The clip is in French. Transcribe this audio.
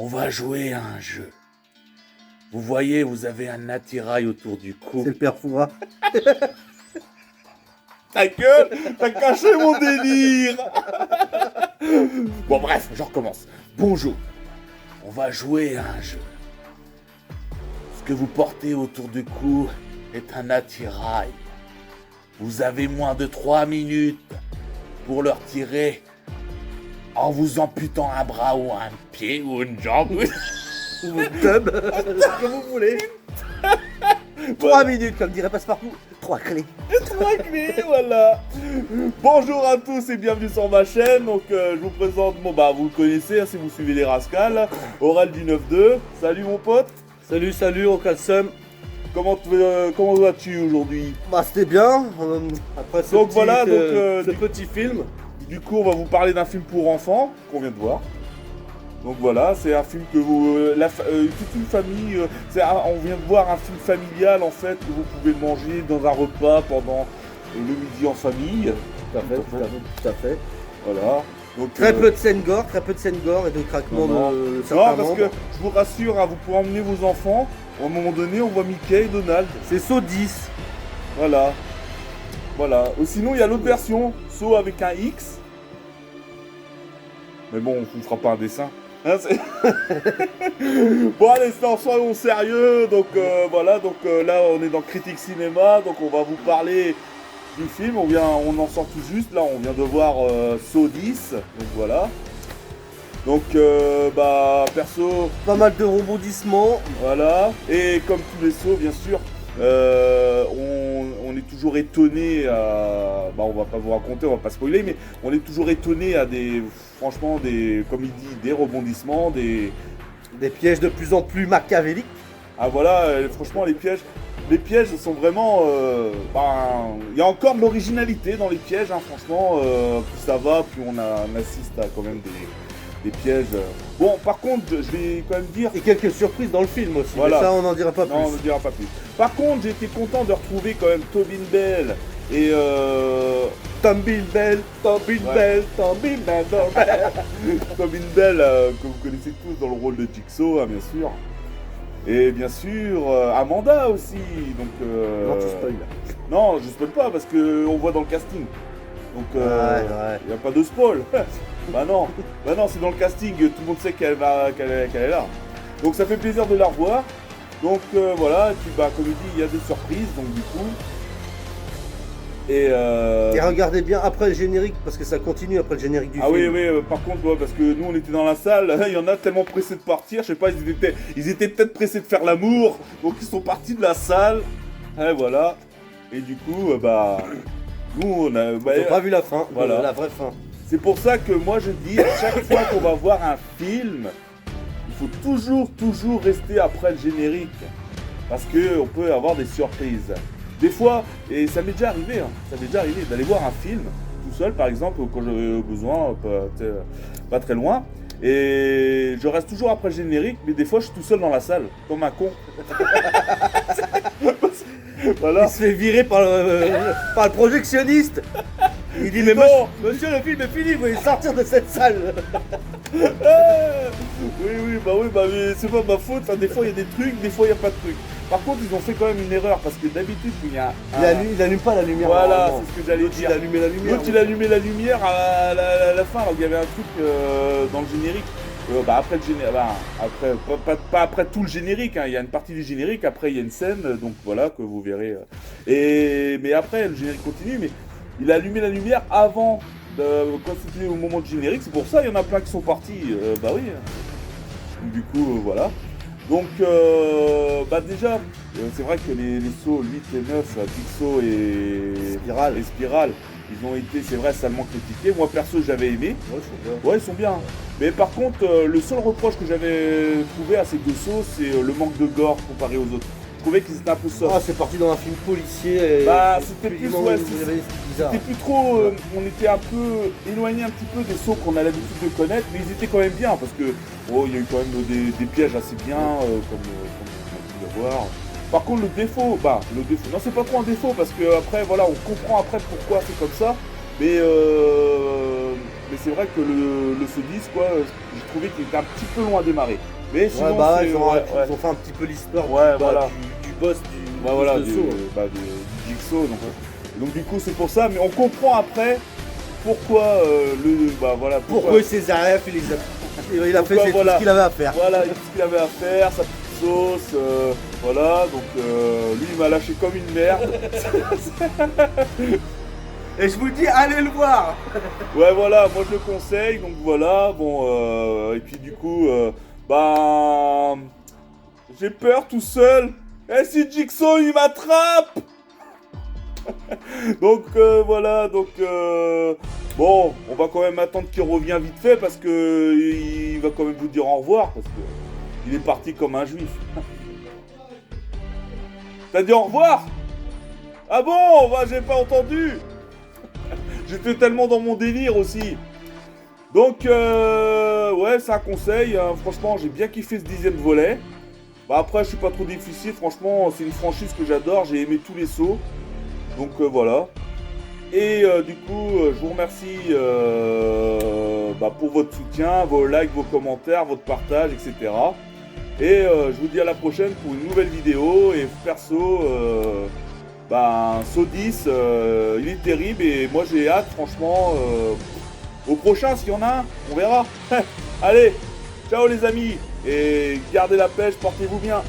On va jouer à un jeu. Vous voyez, vous avez un attirail autour du cou. C'est le père Fouras. Ta gueule, t'as caché mon délire. Bon bref, je recommence. Bonjour. On va jouer à un jeu. Ce que vous portez autour du cou est un attirail. Vous avez moins de 3 minutes pour le retirer en vous amputant un bras ou un pied ou une jambe. Ou votre tub, ce que vous voulez. 3 minutes, comme dirait Passepartout. 3 clés. 3 clés, voilà. Bonjour à tous et bienvenue sur ma chaîne. Donc je vous présente, vous le connaissez hein, si vous suivez les Rascals, Oral du 9-2. Salut mon pote. Salut, on calcum. Comment vas-tu aujourd'hui? Bah c'était bien. Après ce petit film. Du coup on va vous parler d'un film pour enfants qu'on vient de voir. Donc voilà, c'est un film que vous, toute une famille, on vient de voir un film familial en fait que vous pouvez manger dans un repas pendant le midi en famille. Tout à fait. Voilà. Donc, très peu de scènes gore et de craquements de certains parce que je vous rassure, hein, vous pouvez emmener vos enfants. À un moment donné, on voit Mickey et Donald. C'est Saw 10. Voilà. Ou sinon, il y a l'autre version, Saw avec un X. Mais bon, on ne fera pas un dessin. Hein, bon allez, soyons sérieux. Donc là on est dans Critique Cinéma. Donc on va vous parler du film. On en sort tout juste. Là on vient de voir Saw 10. Donc voilà. Donc perso, pas mal de rebondissements. Voilà. Et comme tous les sauts bien sûr, on est toujours étonné on va pas vous raconter, on va pas spoiler, mais on est toujours étonné à comme il dit, des rebondissements, des pièges de plus en plus machiavéliques. Ah voilà, franchement les pièges sont vraiment, il y a encore de l'originalité dans les pièges, hein, franchement, plus ça va, plus on assiste à quand même des pièges. Bon, par contre, je vais quand même dire... Et quelques surprises dans le film aussi, voilà. Mais ça on n'en dira pas plus. Non, on n'en dira pas plus. Par contre, j'ai été content de retrouver quand même Tobin Bell et Tobin Bell, Tobin Bell, que vous connaissez tous dans le rôle de Jigsaw, hein, bien sûr. Et bien sûr, Amanda aussi. Donc, non, tu spoil. Non, je spoil pas parce qu'on voit dans le casting. Donc, il n'y a pas de spoil. Bah non, c'est dans le casting, tout le monde sait qu'elle est là. Donc ça fait plaisir de la revoir. Donc voilà, et puis comme il dit, il y a des surprises, donc du coup. Et regardez bien après le générique, parce que ça continue après le générique du film. Ah oui, par contre, parce que nous on était dans la salle, il y en a tellement pressés de partir, je sais pas, ils étaient peut-être pressés de faire l'amour, donc ils sont partis de la salle. Et voilà. Et du coup, nous on a... Ils n'ont pas vu la fin, voilà. La vraie fin. C'est pour ça que moi je dis, à chaque fois qu'on va voir un film, il faut toujours rester après le générique. Parce qu'on peut avoir des surprises. Des fois, et ça m'est déjà arrivé, d'aller voir un film tout seul par exemple, quand j'ai besoin, pas très loin. Et je reste toujours après le générique, mais des fois je suis tout seul dans la salle, comme un con. Voilà. Il se fait virer par le projectionniste. Il dit mais monsieur, le film est fini, vous voulez sortir de cette salle. Oui, mais c'est pas ma faute, hein. Des fois il y a des trucs, des fois il n'y a pas de trucs. Par contre ils ont fait quand même une erreur, parce que d'habitude il y a il n'allume pas la lumière. Voilà, c'est ce que j'allais dire. Il allumait la lumière. L'autre il allumait la lumière à la fin, alors qu'il y avait un truc dans le générique. Après le générique, pas après tout le générique, hein. Il y a une partie du générique, après il y a une scène, donc voilà, que vous verrez. Mais après le générique continue, mais il a allumé la lumière avant, quand c'était au moment du générique, c'est pour ça il y en a plein qui sont partis, oui. Du coup, voilà. Donc, déjà, c'est vrai que les sauts 8 et 9, Jigsaw et Spiral, ils ont été, c'est vrai, salement critiqués. Moi, perso, j'avais aimé. Ouais, ils sont bien. Mais par contre, le seul reproche que j'avais trouvé à ces deux sauts, c'est le manque de gore comparé aux autres. Je trouvais qu'ils étaient un peu soft. Ah, c'est parti dans un film policier. C'était plus, c'était plus trop. On était un peu éloigné un petit peu des sauts qu'on a l'habitude de connaître, mais ils étaient quand même bien parce que il y a eu quand même des pièges assez bien, comme on peut le voir. Par contre, le défaut, non, c'est pas trop un défaut parce que après, voilà, on comprend après pourquoi c'est comme ça, mais c'est c'est vrai que le Saut-10, quoi, j'ai trouvé qu'il était un petit peu long à démarrer. Mais Ouais, sinon, bah, c'est- ils ont fait un petit peu l'histoire Ouais, du, voilà. du boss Bah voilà, de du saut. Jigsaw. Donc du coup, c'est pour ça. Mais on comprend après pourquoi Pourquoi Césaref, il a fait Pourquoi, tout voilà. ce qu'il avait à faire. Voilà, il a tout ce qu'il avait à faire, sa petite sauce, voilà. Donc lui, il m'a lâché comme une merde. Et je vous dis, allez le voir. Ouais, voilà, moi je le conseille. Donc voilà, bon, et puis du coup, bah, j'ai peur tout seul. Et si Jigsaw il m'attrape? Donc voilà, donc bon, on va quand même attendre qu'il revienne vite fait parce que il va quand même vous dire au revoir parce que il est parti comme un juif. T'as dit au revoir? Ah bon? Bah j'ai pas entendu. J'étais tellement dans mon délire aussi. Donc ouais, c'est un conseil. Hein. Franchement, j'ai bien kiffé ce 10e volet. Bah après, je suis pas trop difficile. Franchement, c'est une franchise que j'adore. J'ai aimé tous les sauts. Donc voilà. Et du coup, je vous remercie pour votre soutien, vos likes, vos commentaires, votre partage, etc. Et je vous dis à la prochaine pour une nouvelle vidéo. Et perso, Saut 10, il est terrible et moi j'ai hâte, franchement. Au prochain, s'il y en a un, on verra. Allez, ciao les amis et gardez la pêche, portez-vous bien.